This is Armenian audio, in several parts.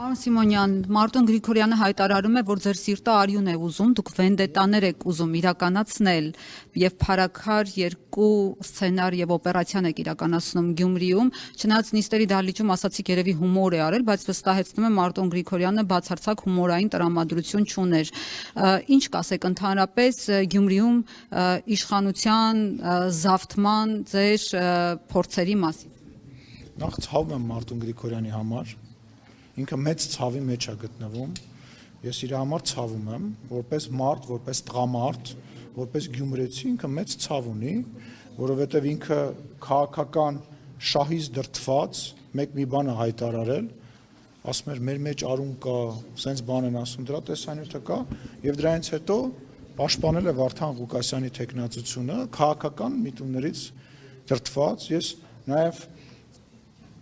Պարոն Սիմոնյան, Մարտոն Գրիգորյանը հայտարարում է, որ ձեր սիրտը արյուն է ուզում, դուք վենդետաներ եք ուզում իրականացնել եւ փառաքար երկու սցենար եւ օպերացիան եք իրականացնում Գյումրիում, չնայած նիստերի դահլիճում ասացիք երևի հումոր է արել, բայց վստահեցնում եմ Մարտոն Գրիգորյանը բացարձակ հումորային տրամադրություն չուներ։ Ինչ կասեք ընդհանրապես Գյումրիում իշխանության զավթման ձեր փորձերի մասին։ Նախ ցավում եմ Մարտոն Գրիգորյանի համար։ Ինքը մեծ ցավի մեջ է գտնվում, ես իր համար ցավում եմ, որպես մարդ, որպես տղամարդ, որպես գյումրեցի ինքը մեծ ցավ ունի, որովհետև ինքը քաղաքական շահից դրդված մեկ մի բան է հայտարարել, ասում էր մեր մեջ արուն կա, սենց բան են ասում, դրա տեսանյութը կա, եւ դրանից հետո պաշտպանել է Վարդան Ղուկասյանի թեկնածությունը քաղաքական միտումներից դրդված, ես նաեւ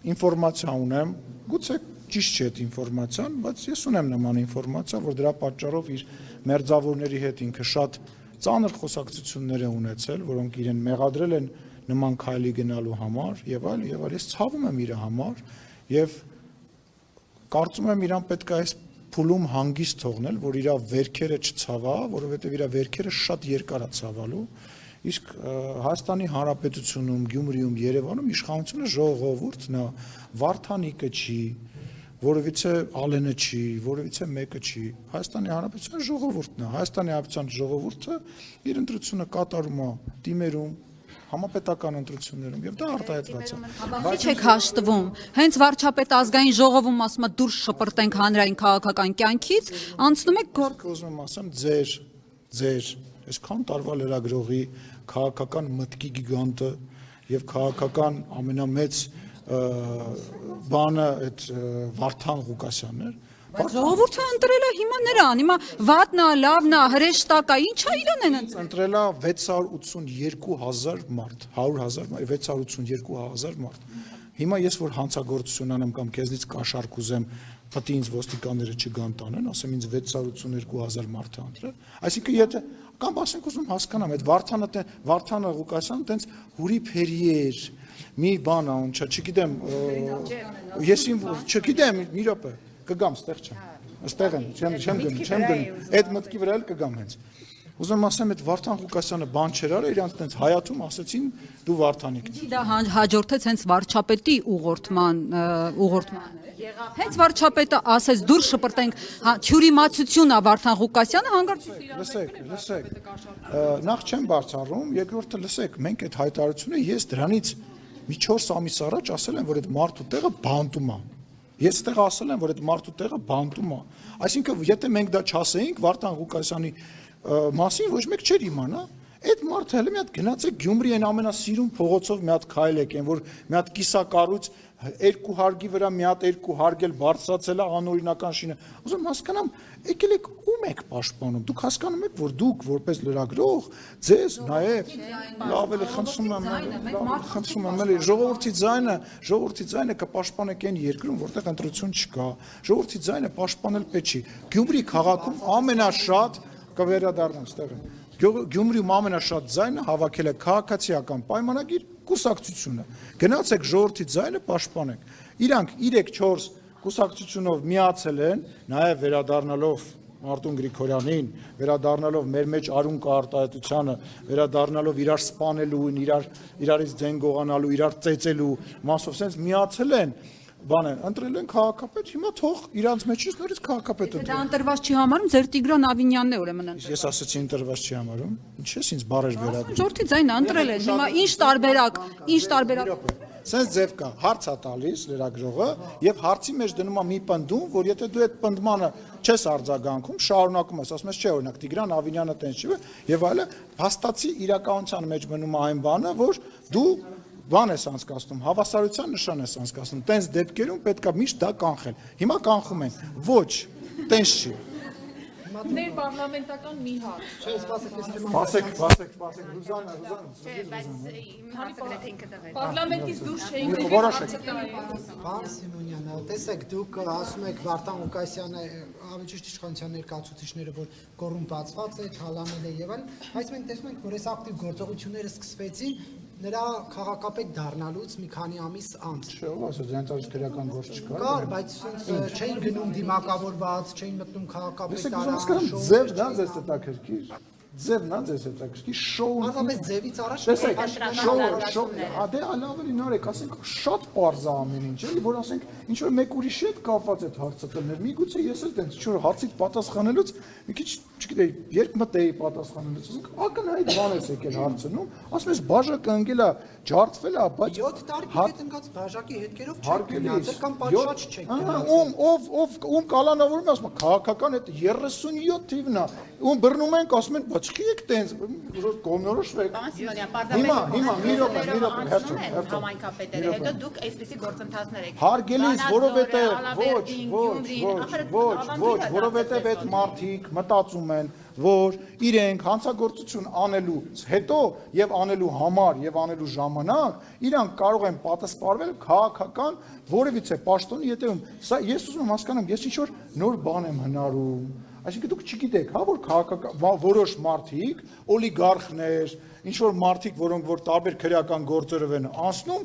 ինֆորմացիա ունեմ, գուցե ճիշտ չէ այդ ինֆորմացիան, բայց ես ունեմ նման ինֆորմացիա, որ դրա պատճառով իր մերձավորների հետ ինքը շատ ծանր խոսակցություններ է ունեցել, որոնք իրեն մեղադրել են նման քայլի գնալու համար եւ այլ, ես ցավում եմ իր համար եւ կարծում եմ իրան պետք է այս փուլում հանգիստ թողնել, որ իր վերքերը չցավա, որովհետեւ իր վերքերը շատ երկար է ցավալու, իսկ Հայաստանի Հանրապետությունում, Գյումրիում, Երևանում իշխանությունը ժողովուրդն է, Վարդանիկը չի, որովիցե Ալենը չի, որովիցե մեկը չի, Հայաստանի Հանրապետության ժողովուրդն է, Հայաստանի Հանրապետության ժողովուրդը իր ընտրությունը կատարում է դիմերում, համապետական ընտրություններում եւ դա արտահայտված է։ Բայց եք հաշտվում, հենց վարչապետ ազգային ժողովում ասում է դուրս շպրտենք հանրային քաղաքական կյանքից, անցնում եք գործ։ Ուզում եմ ասեմ ձեր այսքան տարվա լրագրողի քաղաքական մտքի գիգանտը եւ քաղաքական ամենամեծ բանը այդ Վարդան Ղուկասյանն էր։ Բայց ժողովուրդը ընտրել է հիմա նրան, հիմա վատն է, լավն է, հրեշտակա, ինչա իրան են ընտրել է 682,000 մարդ, 100,000, 682,000 մարդ։ Հիմա ես որ հանցագործություն անեմ կամ քեզնից կաշառք ուզեմ, պետք է ինձ ոստիկանները չգան տանեն, ասեմ ինձ 682,000 մարդ է ընտրել։ Այսինքն եթե կամ ասենք ուզում հասկանամ, այդ Վարդանը Ղուկասյանը տենց հուրի փերի էր, մի բան ա ունչա, չգիտեմ, ես չգիտեմ, մի րոպե, կգամ, ստեղ չեմ, ստեղ եմ, չեմ գնում, այդ մտքի վրա էլ կգամ հենց։ Ուզում ասեմ, այդ Վարդան Ղուկասյանը բան չէր արել, իրանց տենց հայաթում ասեցին դու Վարդանիկն ես։ Դա հաջորդեց հենց վարչապետի ուղղորդման Հենց վարչապետը ասեց դուրս շպրտենք թյուրիմացություն է Վարդան Ղուկասյանը հանգարցություն Լսեք, նախ չեմ բարձրանում, երկրորդը լսեք, մենք այդ հայտարարությունը ես դրանից մի 4 ամիս առաջ ասել եմ, որ այդ մարդու տեղը բանտում է։ Ես այդտեղ ասել եմ, որ այդ մարդու տեղը բանտում է։ Այսինքն, եթե մենք դա չասեինք Վարդան Ղուկասյանի մասին ոչ մեկ չէր իմանա, այդ մարդը հələ մի հատ գնաց է Գյումրի այն ամենասիրուն փողոցով մի հատ քայլ եկեն, որ մի հատ կիսակառույց 2 հարգի վրա մի հատ 2 հարգել բարձրացել է անօրինական շինը։ Ուզում հասկանամ, եկել եք ում եք պաշտպանում։ Դուք հասկանում եք, որ դուք որպես լրագրող ձեզ նաև լավ էլ խնդրում եմ էլի ժողովրդի ձայնը կպաշտպանեք այն երկրում, որտեղ ընտրություն չկա։ Ժողովրդի ձայնը պաշտպանել պետք չի։ Գյումրի քաղաքում ամենաշատ կվերադառնամ ստեղ։ Գյումրիում ամենաշատ ձայնը հավաքել է քաղաքացիական պայմանագիր կուսակցությունը։ Գնացեք ժողովրդի ձայնը պաշտպանեք։ Իրանք 3-4 կուսակցությունով միացել են, նաև վերադառնալով Մարտոն Գրիգորյանին, վերադառնալով մեր մեջ արուն կա արտահայտությանը, վերադառնալով իրար սպանելու, իրարից ձեն գողանալու, իրար ծեծելու մասով sense միացել են, բանը ընտրել են քաղաքապետ, հիմա թող իրանց մեջից նորից քաղաքապետ ընտրեն։ Դա ընտրված չի համարում, ձեր Տիգրան Ավինյանն է ուրեմն ընտրել։ Ես ասացի ընտրված չի համարում։ Ինչ ես ինձ բարեր վերադառնում։ Ժողովրդի ձայնը ընտրել են։ Հիմա ինչ տարբերակ։ Սենց ձև կա, հարց է տալիս լրագրողը եւ հարցի մեջ դնում է մի պնդում, որ եթե դու այդ պնդմանը չես արձագանքում, շարունակում ես, ասում ես չէ, օրինակ Տիգրան Ավինյանը տենց չի եւ այլը, հաստատի իրականության մեջ մնում է այն բանը, որ դու բան ես անցկացնում, հավասարության նշան ես անցկացնում, տենց դեպքերում պետք է միշտ դա կանխել։ Հիմա կանխում են, ոչ, տենց չի։ Ներ պարլամենտական մի հարց։ Չէ, սպասեք, Ռուզանա։ Չէ, բայց իմ հարցը գրեթե ինքը տվել։ Պարլամենտից դուրս չէինք Պարոն Սիմոնյան, տեսեք, դուք ասում եք Վարդան Ղուկասյանը ավելի ճիշտ իշխանության ներկայացուցիչները, որ կոռումպացված է, թալանել է եւ այլն, բայց մենք տեսնում ենք, որ այս ակտիվ գործողությունները սկսվեցին նրա քաղաքապետ դառնալուց մի քանի ամիս անց։ Չէ, ով ասաց, հենց այս քրեական գործ չկար։ Կար, բայց չէին գնում դիմակավորված, չէին մտնում քաղաքապետարան, ձև դա ձեզ հետաքրքիր։ Ձևն է ձեզ հետաքրքիր, շոուն։ Առավել ձևից առաջ Տեսեք, դե ալավելի նորեք, ասենք շատ པարզ է ամեն ինչ, էլի, որ ասենք ինչ որ մեկ ուրիշի հետ կապված այդ հարցը տներ։ Միգուցե ես էլ տենց ինչ որ հարցից պատասխանելուց մի քիչ, չգիտեի, երբ մտեի պատասխանելուց, ասենք ակնհայտ բան ես եկել հարցնում, ասում ես բաժակը ընկել է, ջարդվել է, բայց 7 տարի հետ ընկած բաժակի հետքերով չեք գնացել կամ պատշաճ չեք գնացել։ ում կալանավորում է, ասում է քաղաքական այդ 37 թիվն է, ում բռնում ենք, ասում են, բայց չի եք տենց կողմնորոշվեք։ Հիմա մի րոպե, համայնքապետերը, հետո դուք այսպիսի գործընթացներ եք։ Հարգելիս, որովհետև այդ մարդիկ մտածում են, որ իրենք հանցագործություն անելուց հետո եւ անելու համար եւ անելու ժամանակ իրանք կարող են պատասխանվել քաղաքական որևիցե պաշտոնի ետևում։ Սա ես ուզում եմ հասկանամ, ես ինչ որ նոր բան եմ հնարում։ Այսինքն դուք չգիտեք, հա, որ քաղաքական որոշ մարդիկ, օլիգարխներ, ինչ որ մարդիկ, որոնք որ տարբեր քրեական գործերով են անցնում,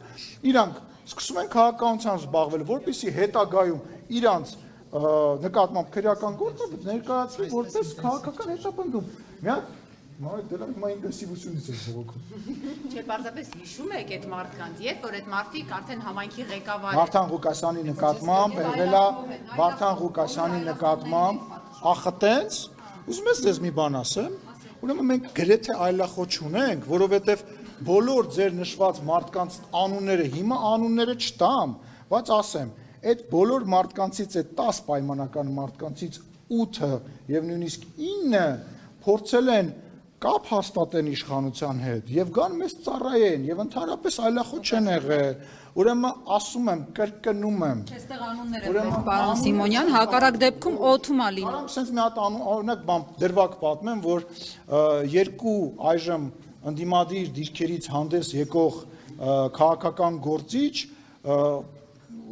իրանք սկսում են քաղաքականությամբ զբաղվել, որպեսզի հետագայում իրանց նկատմամբ քրեական գործը ներկայացվի որպես քաղաքական հետապնդում։ Միակ դրա հիմա ինտենսիվությունից է բողոքում։ Չէ, պարզապես հիշում եք այդ մարդկանց, երբ որ այդ մարդիկ արդեն համայնքի ղեկավար են։ Վարդան Ղուկասյանի նկատմամբ եղել է Վարդան Ղուկասյանի նկատմամբ ախտենց, ուզում ես ձեզ մի բան ասեմ, ուրեմն մենք գրեթե այլախոհ չունենք, որովհետև բոլոր ձեր նշված մարդկանց անունները հիմա անունները չտամ, բայց ասեմ, այդ բոլոր մարդկանցից այդ 10 պայմանական մարդկանցից 8-ը եւ նույնիսկ 9-ը փորձել են կապ հաստատեն իշխանության հետ եւ գան մեզ ծառայեն եւ ընդհանրապես այլախոհ չեն եղել։ Ուրեմն ասում եմ, կրկնում եմ։ Այստեղ անուններ են, պարոն Սիմոնյան, հակառակ դեպքում օթում է լինում։ Արամ sense մի հատ օրինակ բան դրվակ պատմեմ, որ երկու այժմ ընդդիմադիր դիրքերից հանդես եկող քաղաքական գործիչ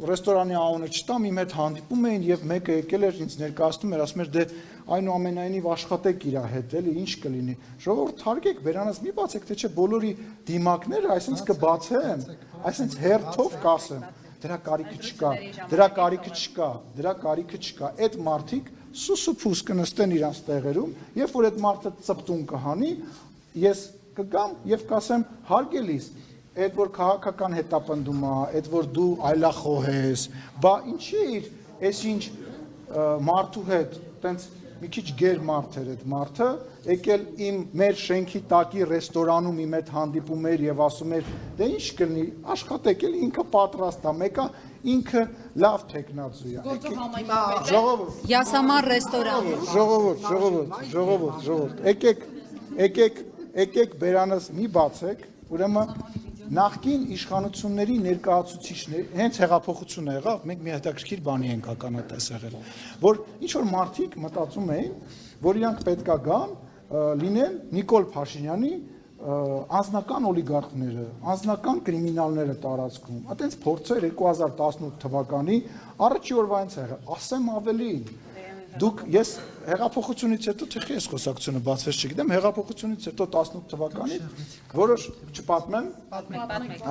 ռեստորանի անունը չտամ, իմ հետ հանդիպում էին եւ մեկը եկել էր ինձ ներկայացնում էր, ասում էր դե այնուամենայնիվ աշխատեք իր հետ, էլի ինչ կլինի։ Ժողովուրդ թարգեք, վերանս մի բացեք, թե չէ բոլորի դիմակները այսպես կբացեմ, այսպես հերթով կասեմ։ Դրա կարիքը չկա, դրա կարիքը չկա։ Այդ մարդիկ սուսուփուս կնստեն իրանց տեղերում, երբ որ այդ մարդը ծպտուն կհանի, ես կգամ եւ կասեմ հարգելիս այդ որ քաղաքական հետապնդում է, այդ որ դու այլախոհ ես, բա ինչի իր այսինչ մարդու հետ, տենց մի քիչ գեր մարդ էր այդ մարդը, եկել իմ մեր շենքի տակի ռեստորանում իմ հետ հանդիպում էր եւ ասում էր, դե ինչ կլինի, աշխատեք էլ ինքը պատրաստ է, մեկը ինքը լավ տեխնացու է։ Ժողովուրդ, Յասամար ռեստորան։ Ժողովուրդ, եկեք բերանս մի բացեք, ուրեմն նախկին իշխանությունների ներկայացուցիչներ, հենց հեղափոխությունը եղավ, մենք մի հետաքրքիր բանի ենք ականատես եղել, որ ինչ որ մարդիկ մտածում էին, որ իրանք պետքա գան, լինեն Նիկոլ Փաշինյանի անձնական օլիգարխները, անձնական կրիմինալները տարածքում, այտենց փորձեր 2018 թվականի առաջի օրվանից եղել, ասեմ ավելին, դուք ես հեղափոխությունից հետո թեխի ես խոսակցությունը բացվեց չգիտեմ, հեղափոխությունից հետո 18 թվականին որոշ չպատմեմ,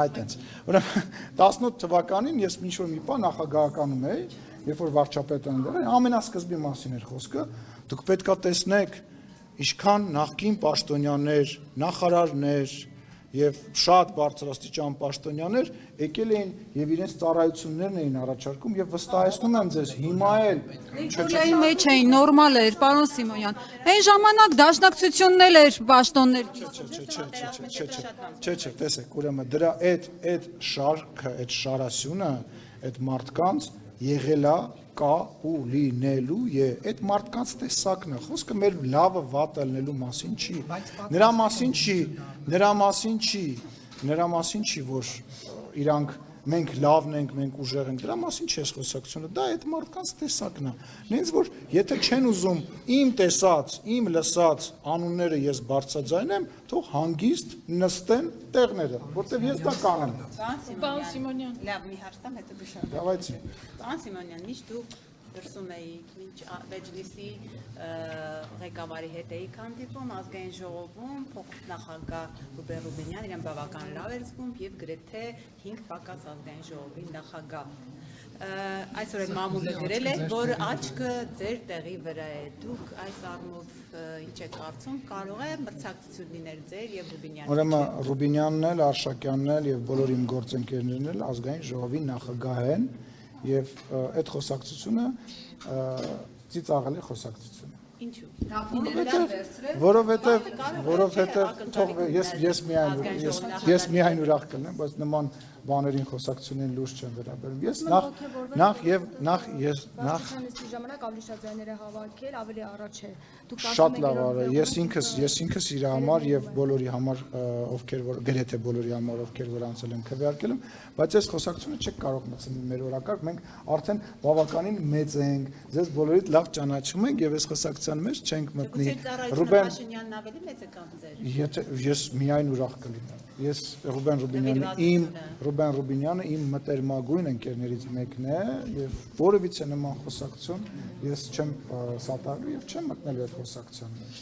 այտենց, ուրեմն 18 թվականին ես ինչ-որ մի բան նախագահականում էի, երբ որ վարչապետը ընդդեմ էր, ամենասկզբի մասին էր խոսքը, դուք պետքա տեսնեք ինչքան նախկին պաշտոնյաներ, նախարարներ եւ շատ բարձրաստիճան պաշտոնյաներ եկել էին եւ իրենց ծառայություններն էին առաջարկում եւ վստահեցնում եմ ձեզ հիմա էլ Քրեի մեջ էին, նորմալ էր, պարոն Սիմոնյան։ Այն ժամանակ դաշնակցությունն էլ էր պաշտոններ։ Չէ, տեսեք, ուրեմն դրա այդ շարքը, այդ շարասյունը, այդ մարդկանց եղել է կա ու լինելու է այդ մարդկանց տեսակն է խոսքը մեր լավը վատը լինելու մասին չի նրա մասին չի որ իրանք մենք լավն ենք մենք ուժեղ ենք դրա մասին չի խոսակցությունը դա այդ մարդկանց տեսակն է նենց որ եթե չեն ուզում իմ տեսած իմ լսած անունները ես բարձրաձայնեմ թող հանգիստ նստեն տեղները որտեվ ես դա կանեմ Պարոն Սիմոնյան լավ մի հարց տամ հետո դուշան Давайте Պարոն Սիմոնյան միշտ դուք դրսում էիք, մինչ Մեջլիսի ղեկավարի հետ էիք հանդիպում, ազգային ժողովում փոխնախագահ Ռուբեն Ռուբինյան իրեն բավական լավ էր զգում եւ գրեթե 5 պակաս ազգային ժողովի նախագահ։ Այսօր էլ մամուլը գրել է, որ աչքը ձեր տեղի վրա է։ Դուք այս առումով ինչ եք կարծում, կարող է մրցակցություն լինել ձեր եւ Ռուբինյանի։ Ուրեմն Ռուբինյանն էլ, Արշակյանն էլ եւ բոլոր իմ գործընկերներն էլ ազգային ժողովի նախագահ են եւ այդ խոսակցությունը ծիծաղել է խոսակցությունը։ Ինչու։ Որովհետեւ թող ես միայն ուրախ կլինեմ, բայց նման բաներին խոսակցությունին լուրջ չեմ վերաբերում։ Ես նախ ժամանակ ավելի շատ ձայներ է հավաքել, ավելի առաջ է։ Դուք շատ լավ արա, ես ինքս իր համար եւ բոլորի համար, ովքեր որ գրեթե բոլորի համար, ովքեր որ անցել են քվեարկել եմ, բայց այս խոսակցությունը չեք կարող մտցնել մեր օրակարգ, մենք արդեն բավականին մեծ ենք, ձեզ բոլորիդ լավ ճանաչում ենք եւ այս խոսակցության մեջ չենք մտնի։ Ռուբեն Փաշինյանն ավելի մեծ է կամ ձեր։ Ես միայն ուրախ կլինեմ։ Ես Ռուբեն Ռուբինյանը իմ մտերմագույն ընկերներից մեկն է եւ որևիցե նման խոսակցություն ես չեմ սատարելու եւ չեմ մտնելու այդ խոսակցության մեջ։